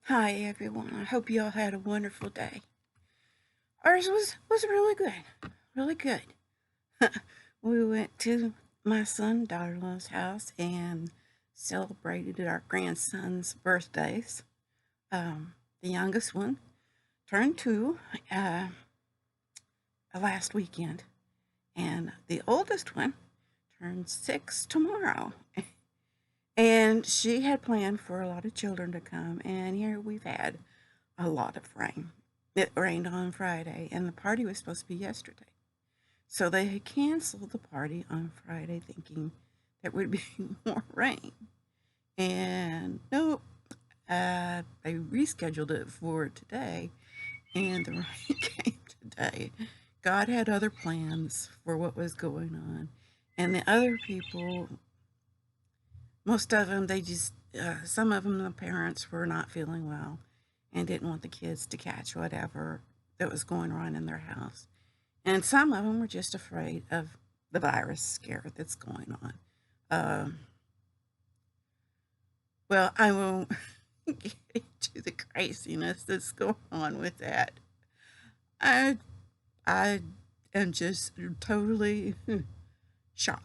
Hi everyone. I hope you all had a wonderful day. Ours was really good. Really good. We went to my son daughter-in-law's house and celebrated our grandson's birthdays. The youngest one turned 2 last weekend, and the oldest one turns 6 tomorrow. And she had planned for a lot of children to come, and here we've had a lot of rain. It rained on Friday, and the party was supposed to be yesterday. So they had canceled the party on Friday, thinking there would be more rain. And nope, they rescheduled it for today, and the rain came today. God had other plans for what was going on. And the other people, most of them, some of them, the parents were not feeling well and didn't want the kids to catch whatever that was going on in their house. And some of them were just afraid of the virus scare that's going on. Um, well, I won't get into the craziness that's going on with that. I, I am just totally shocked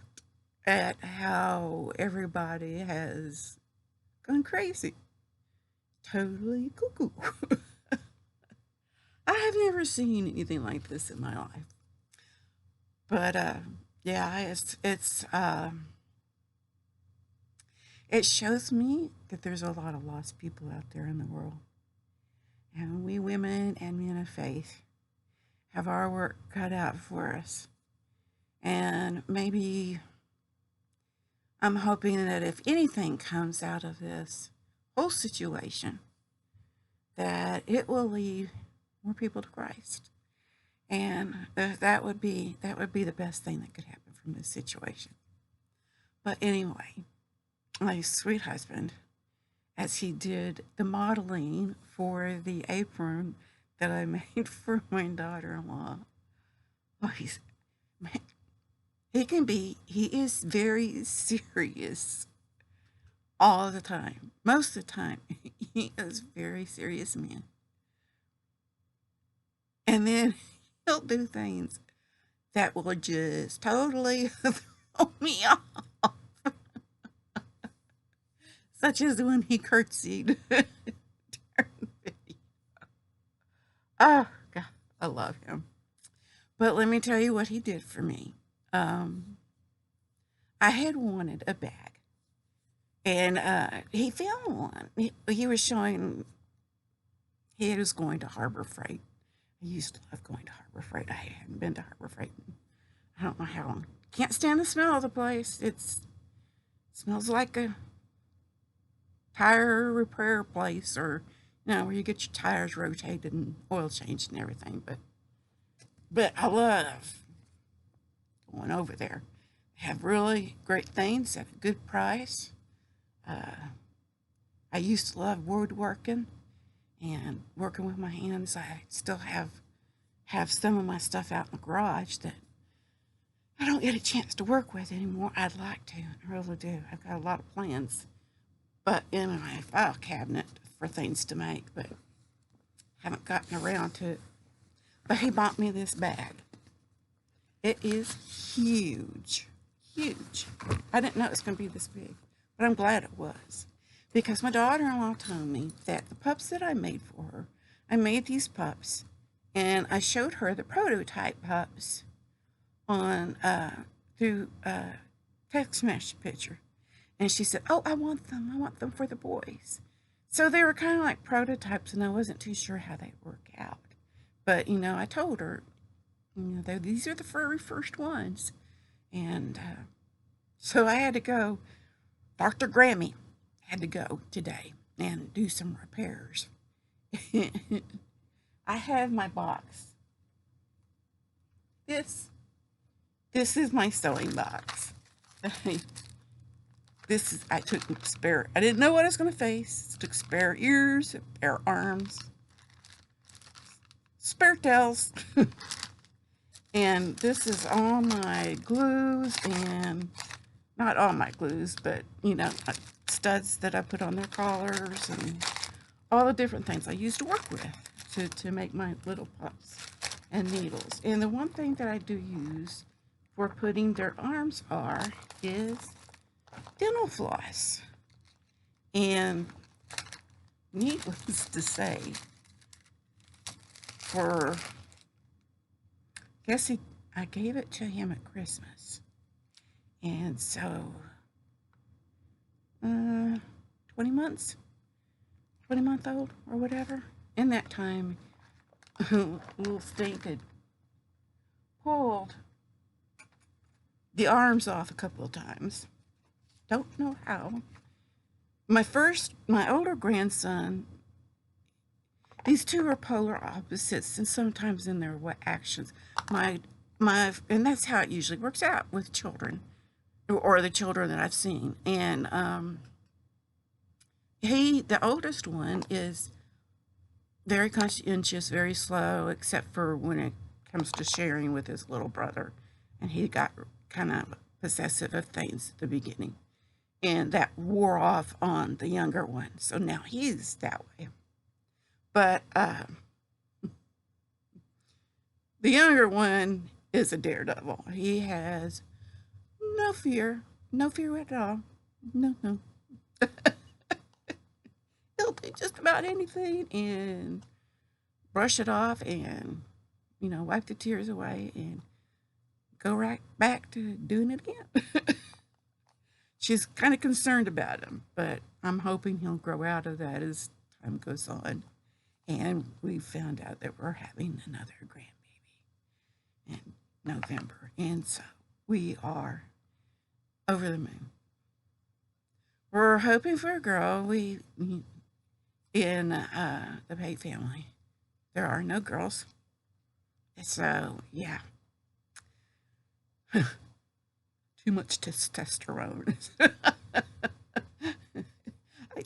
at how everybody has gone crazy. Totally cuckoo. I have never seen anything like this in my life. But yeah, it shows me that there's a lot of lost people out there in the world, and we women and men of faith have our work cut out for us. And maybe I'm hoping that if anything comes out of this whole situation, that it will lead more people to Christ. And that would be the best thing that could happen from this situation. But anyway, my sweet husband, as he did the modeling for the apron that I made for my daughter-in-law, oh, man, he is very serious all the time. Most of the time, he is a very serious man. And then he'll do things that will just totally throw me off, such as when he curtsied. Oh, God, I love him. But let me tell you what he did for me. Um, I had wanted a bag, and he found one. He was showing he was going to Harbor Freight. I used to love going to Harbor Freight. I hadn't been to Harbor Freight in I don't know how long. Can't stand the smell of the place. It smells like a tire repair place, or where you get your tires rotated and oil changed and everything. But I love going over there. They have really great things at a good price. Uh, I used to love woodworking and working with my hands. I still have some of my stuff out in the garage that I don't get a chance to work with anymore. I'd like to. I really do. I've got a lot of plans, but in my file cabinet for things to make, but haven't gotten around to it. But he bought me this bag. It is huge. Huge. I didn't know it was going to be this big, but I'm glad it was. Because my daughter-in-law told me that the pups that I made for her, I made these pups, and I showed her the prototype pups on through text message picture, and she said, "Oh, I want them. I want them for the boys." So they were kind of like prototypes, and I wasn't too sure how they'd work out. But I told her, these are the very first ones, and so I had to go. Dr. Grammy had to go today and do some repairs. I have my box. This this is my sewing box. I took spare. I didn't know what I was going to face. Took spare ears, spare arms, spare tails, and this is all my glues, and not all my glues, but studs that I put on their collars and all the different things I used to work with to make my little pups and needles. And the one thing that I do use for putting their arms is dental floss. And needless to say, I gave it to him at Christmas. And so, 20 months, 20-month old or whatever. In that time, little Stink had pulled the arms off a couple of times. Don't know how. My older grandson, these two are polar opposites, and sometimes in their actions. And that's how it usually works out with children, or the children that I've seen. And the oldest one, is very conscientious, very slow, except for when it comes to sharing with his little brother. And he got kind of possessive of things at the beginning. And that wore off on the younger one. So now he's that way. But the younger one is a daredevil. He has no fear at all. No. He'll do just about anything and brush it off and, wipe the tears away and go right back to doing it again. She's kind of concerned about him, but I'm hoping he'll grow out of that as time goes on. And we found out that we're having another grandbaby in November. And so we are over the moon. We're hoping for a girl. In the Pate family, there are no girls. So, yeah. Too much testosterone. I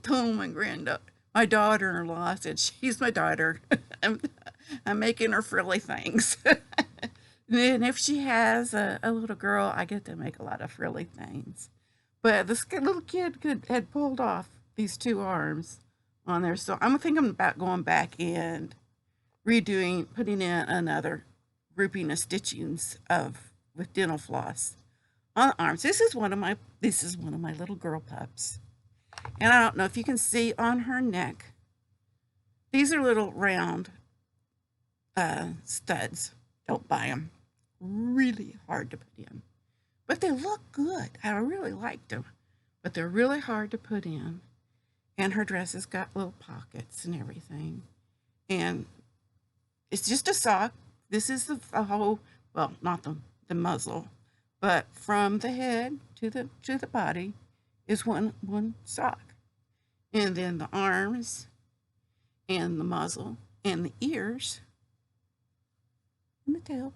told my daughter-in-law, I said, she's my daughter. I'm making her frilly things. And if she has a little girl, I get to make a lot of frilly things. But this little kid had pulled off these two arms on there. So I'm thinking about going back and putting in another grouping of stitchings with dental floss on the arms. This is one of my little girl pups. And I don't know if you can see on her neck, these are little round studs. Don't buy them. Really hard to put in. But they look good. I really liked them. But they're really hard to put in. And her dress has got little pockets and everything. And it's just a sock. This is the whole, well, not the muzzle, but from the head to the body is one sock. And then the arms and the muzzle and the ears and the tail.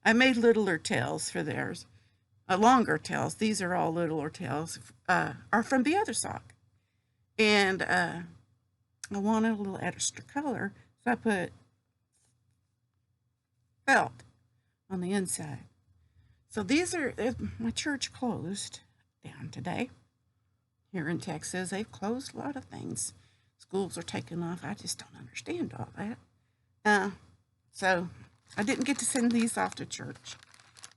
I made littler tails for theirs, longer tails. These are all littler tails, are from the other sock. And I wanted a little extra color, so I put felt on the inside. So my church closed down today. Here in Texas, they've closed a lot of things. Schools are taking off. I just don't understand all that. So I didn't get to send these off to church.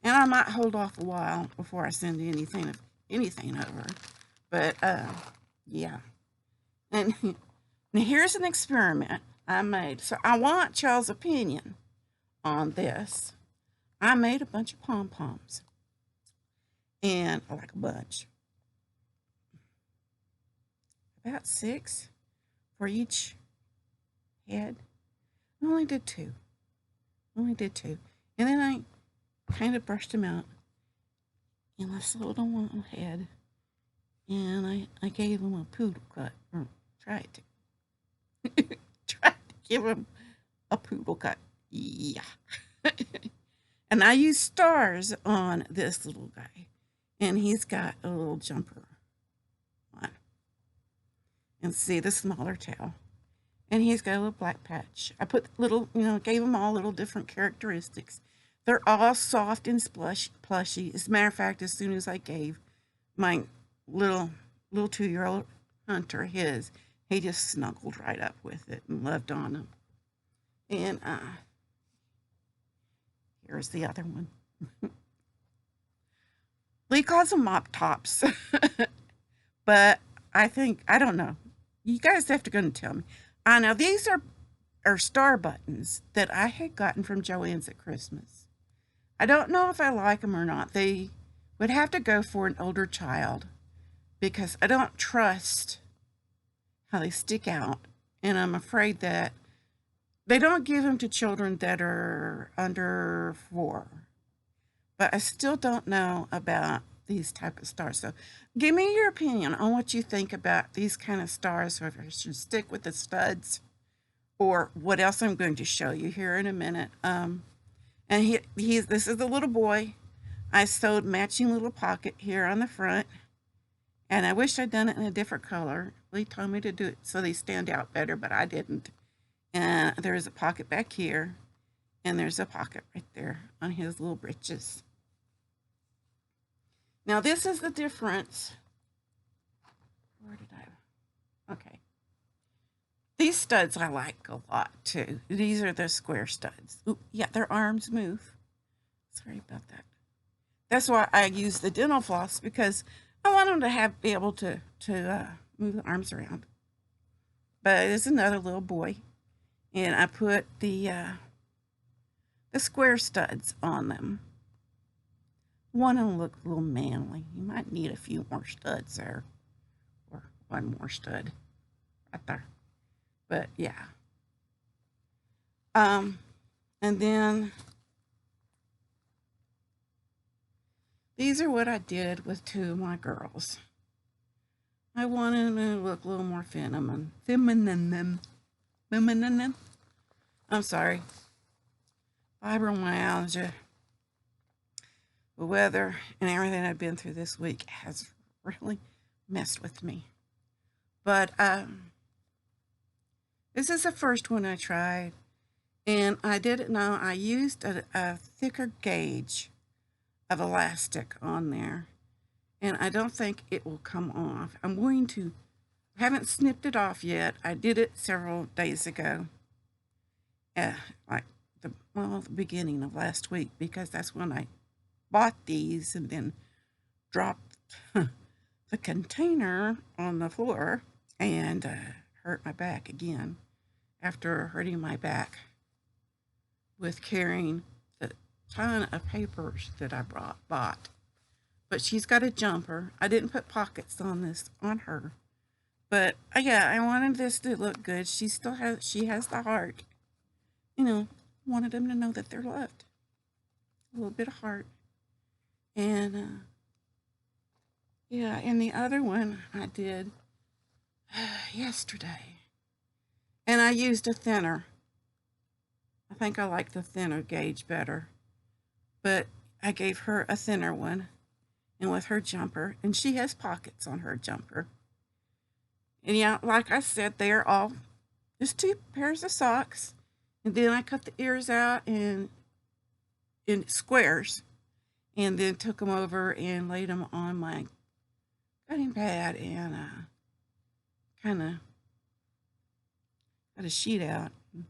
And I might hold off a while before I send anything over. But, yeah. And now here's an experiment I made. So I want y'all's opinion on this. I made a bunch of pom-poms. And I like a bunch. About 6 for each head. I only did 2. And then I kind of brushed them out in this little one head. And I gave them a poodle cut. Or tried to. Tried to give him a poodle cut. Yeah. And I used stars on this little guy. And he's got a little jumper on. And see the smaller tail. And he's got a little black patch. I put gave them all little different characteristics. They're all soft and plushy. As a matter of fact, as soon as I gave my little 2-year-old Hunter his, he just snuggled right up with it and loved on him. And here's the other one. Lee calls them mop tops, but I don't know. You guys have to go and tell me. I know these are star buttons that I had gotten from Joann's at Christmas. I don't know if I like them or not. They would have to go for an older child because I don't trust how they stick out, and I'm afraid that they don't give them to children that are under 4. But I still don't know about these type of stars. So give me your opinion on what you think about these kind of stars, or if I should stick with the studs or what else I'm going to show you here in a minute. And this is the little boy. I sewed matching little pocket here on the front, and I wish I'd done it in a different color. Lee told me to do it so they stand out better, but I didn't. And there's a pocket back here, and there's a pocket right there on his little breeches. Now this is the difference. Where did I? Okay. These studs I like a lot too. These are the square studs. Ooh, yeah, their arms move. Sorry about that. That's why I use the dental floss, because I want them to be able to move the arms around. But it's another little boy, and I put the square studs on them. One of them look a little manly. You might need a few more studs there, or one more stud right there. But yeah. And then these are what I did with 2 of my girls. I wanted them to look a little more feminine. I'm sorry. Fibromyalgia. The weather and everything I've been through this week has really messed with me. But this is the first one I tried, and I didn't know I used a thicker gauge of elastic on there, and I don't think it will come off. I haven't snipped it off yet. I did it several days ago, like the beginning of last week, because that's when I bought these and then dropped the container on the floor and hurt my back again after hurting my back with carrying the ton of papers that I bought. But she's got a jumper. I didn't put pockets on her. But yeah, I wanted this to look good. She has the heart. Wanted them to know that they're loved. A little bit of heart. And yeah, and the other one I did yesterday. And I used a thinner. I think I like the thinner gauge better. But I gave her a thinner one, and with her jumper, and she has pockets on her jumper. And yeah, like I said, they're all just 2 pairs of socks. And then I cut the ears out in squares, and then took them over and laid them on my cutting pad and kind of got a sheet out, and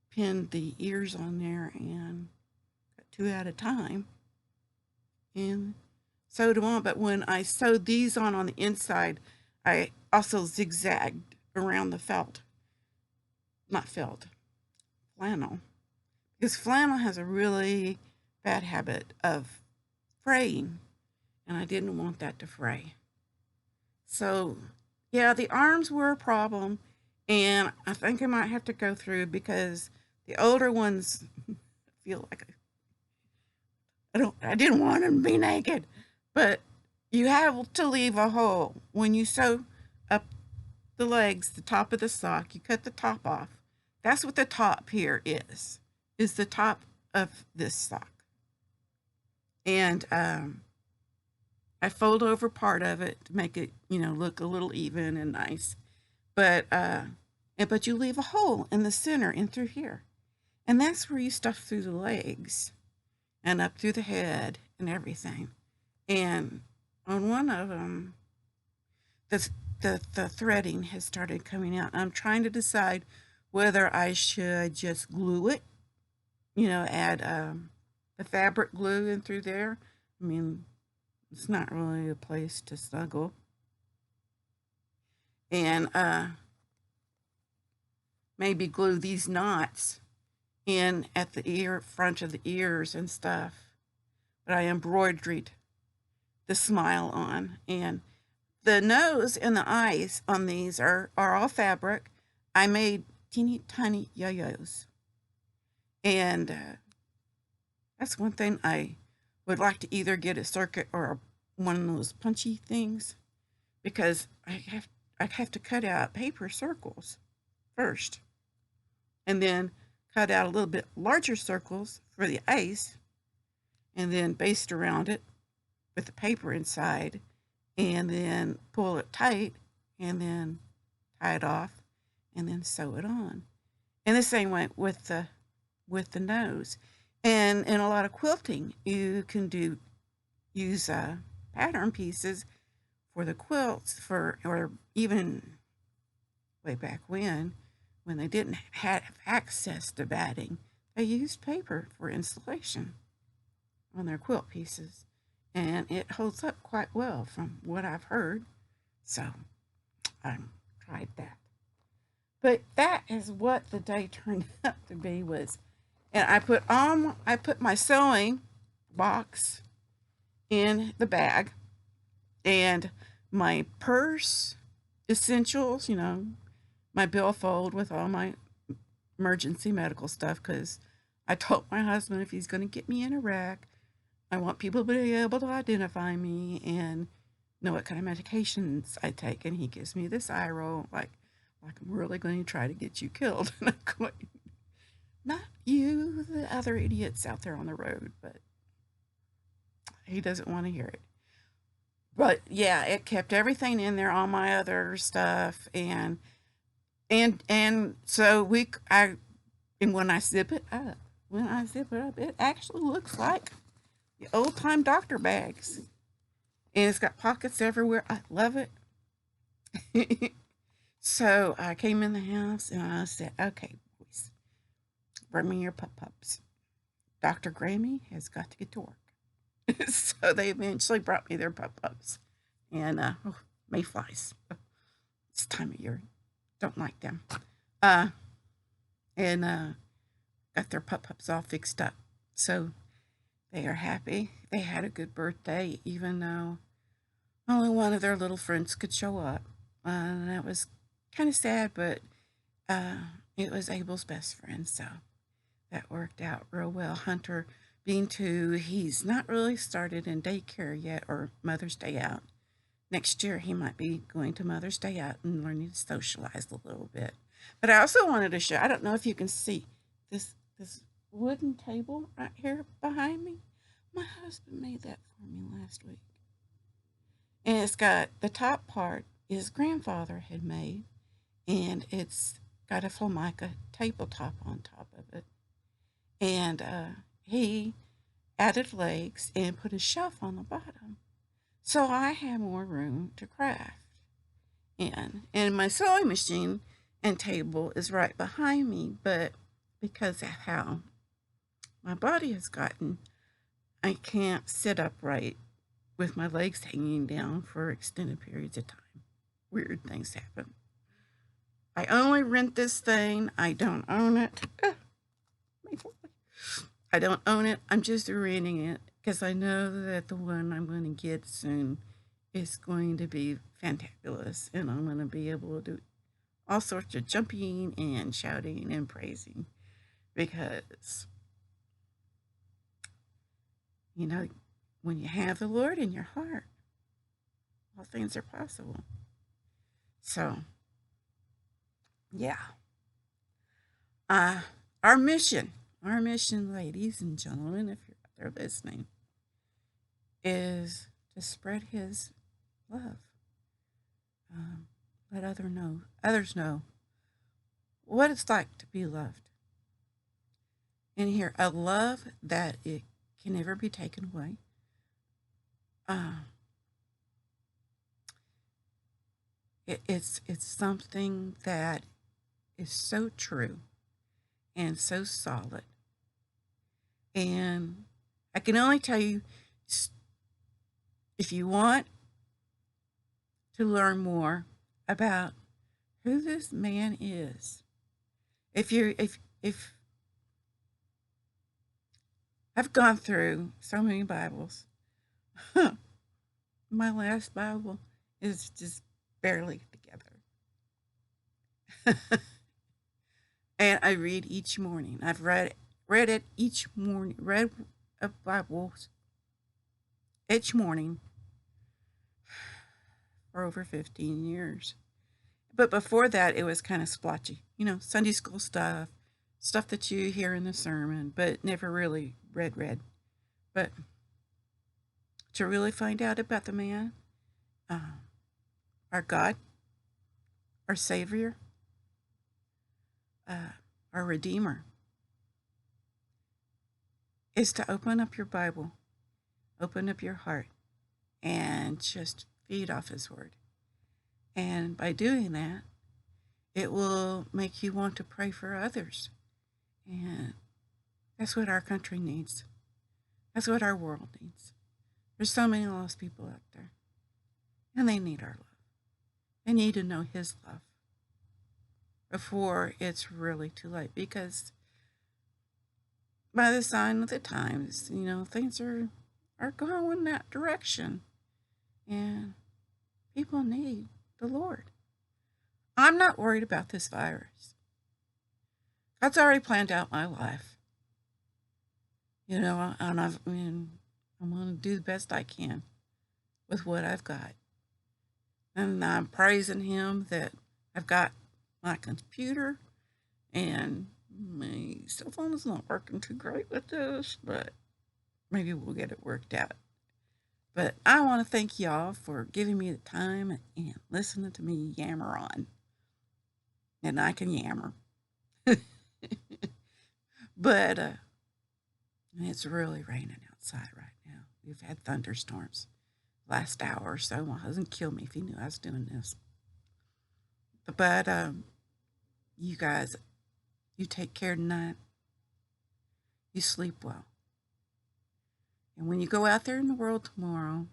pinned the ears on there, and cut 2 at a time and sewed them on. But when I sewed these on the inside, I also zigzagged around the flannel, because flannel has a really bad habit of fraying, and I didn't want that to fray. So yeah, the arms were a problem, and I think I might have to go through, because the older ones feel like I didn't want them to be naked, but you have to leave a hole when you sew up the legs, the top of the sock. You cut the top off. That's what the top here is the top of this sock. And I fold over part of it to make it, look a little even and nice. But you leave a hole in the center and through here. And that's where you stuff through the legs and up through the head and everything. And on one of them, the threading has started coming out. I'm trying to decide whether I should just glue it, add the fabric glue in through there. I mean, it's not really a place to snuggle. And maybe glue these knots in at the front of the ears and stuff. But I embroidered the smile on. And the nose and the eyes on these are all fabric. I made teeny tiny yo-yos. And that's one thing I would like to either get a circuit or one of those punchy things, because I have to cut out paper circles first, and then cut out a little bit larger circles for the ice, and then baste around it with the paper inside, and then pull it tight, and then tie it off, and then sew it on. And the same way with the nose. And in a lot of quilting, you can use pattern pieces for the quilts, or even way back when they didn't have access to batting, they used paper for insulation on their quilt pieces, and it holds up quite well from what I've heard. So I tried that. But that is what the day turned out to be. And I put my sewing box in the bag, and my purse, essentials, my billfold with all my emergency medical stuff, because I told my husband if he's going to get me in a wreck, I want people to be able to identify me and know what kind of medications I take. And he gives me this eye roll, like I'm really going to try to get you killed. And I'm going, not you, the other idiots out there on the road, but he doesn't want to hear it. But yeah, it kept everything in there, all my other stuff, and so when I zip it up, it actually looks like the old time doctor bags, and it's got pockets everywhere. I love it. So I came in the house and I said, "Okay, boys, bring me your pups. Dr. Grammy has got to get to work." So they eventually brought me their pups, and mayflies. It's time of year, don't like them. And got their pups all fixed up, so they are happy. They had a good birthday, even though only one of their little friends could show up. And that was kind of sad, but it was Abel's best friend, so that worked out real well. Hunter, being 2, he's not really started in daycare yet, or Mother's Day out. Next year, he might be going to Mother's Day out and learning to socialize a little bit. But I also wanted to show, I don't know if you can see this wooden table right here behind me. My husband made that for me last week. And it's got, the top part his grandfather had made, and it's got a Formica tabletop on top of it. And he added legs and put a shelf on the bottom, so I have more room to craft in. And my sewing machine and table is right behind me, but because of how my body has gotten, I can't sit upright with my legs hanging down for extended periods of time. Weird things happen. I only rent this thing. I don't own it. I don't own it. I'm just renting it because I know that the one I'm going to get soon is going to be fantabulous, and I'm going to be able to do all sorts of jumping and shouting and praising, because when you have the Lord in your heart, all things are possible. So yeah, our mission, ladies and gentlemen, if you're out there listening, is to spread His love. Let others know what it's like to be loved, and here a love that it can never be taken away. It's something that is so true and so solid. And I can only tell you, if you want to learn more about who this man is, if I've gone through so many Bibles, my last Bible is just barely together. And I read each morning. I've read it each morning, read a Bible each morning for over 15 years. But before that, it was kind of splotchy, Sunday school stuff that you hear in the sermon, but never really read. But to really find out about the man, our God, our Savior, our Redeemer, is to open up your Bible, open up your heart, and just feed off His Word. And by doing that, it will make you want to pray for others. And that's what our country needs. That's what our world needs. There's so many lost people out there, and they need our love. They need to know His love before it's really too late, because by the sign of the times, things are going that direction, and people need the Lord. I'm not worried about this virus. God's already planned out my life, and I'm going to do the best I can with what I've got. And I'm praising Him that I've got my computer, and my cell phone is not working too great with this, but maybe we'll get it worked out. But I want to thank y'all for giving me the time and listening to me yammer on. And I can yammer. But it's really raining outside right now. We've had thunderstorms last hour or so. My husband killed me if he knew I was doing this. But you guys, you take care tonight. You sleep well. And when you go out there in the world tomorrow,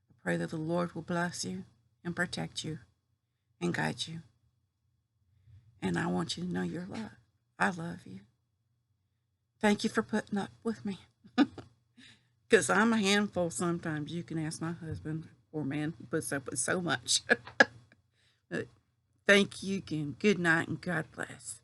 I pray that the Lord will bless you and protect you and guide you. And I want you to know you're loved. I love you. Thank you for putting up with me. Because I'm a handful sometimes. You can ask my husband. Poor man, he puts up with so much. But thank you again. Good night and God bless.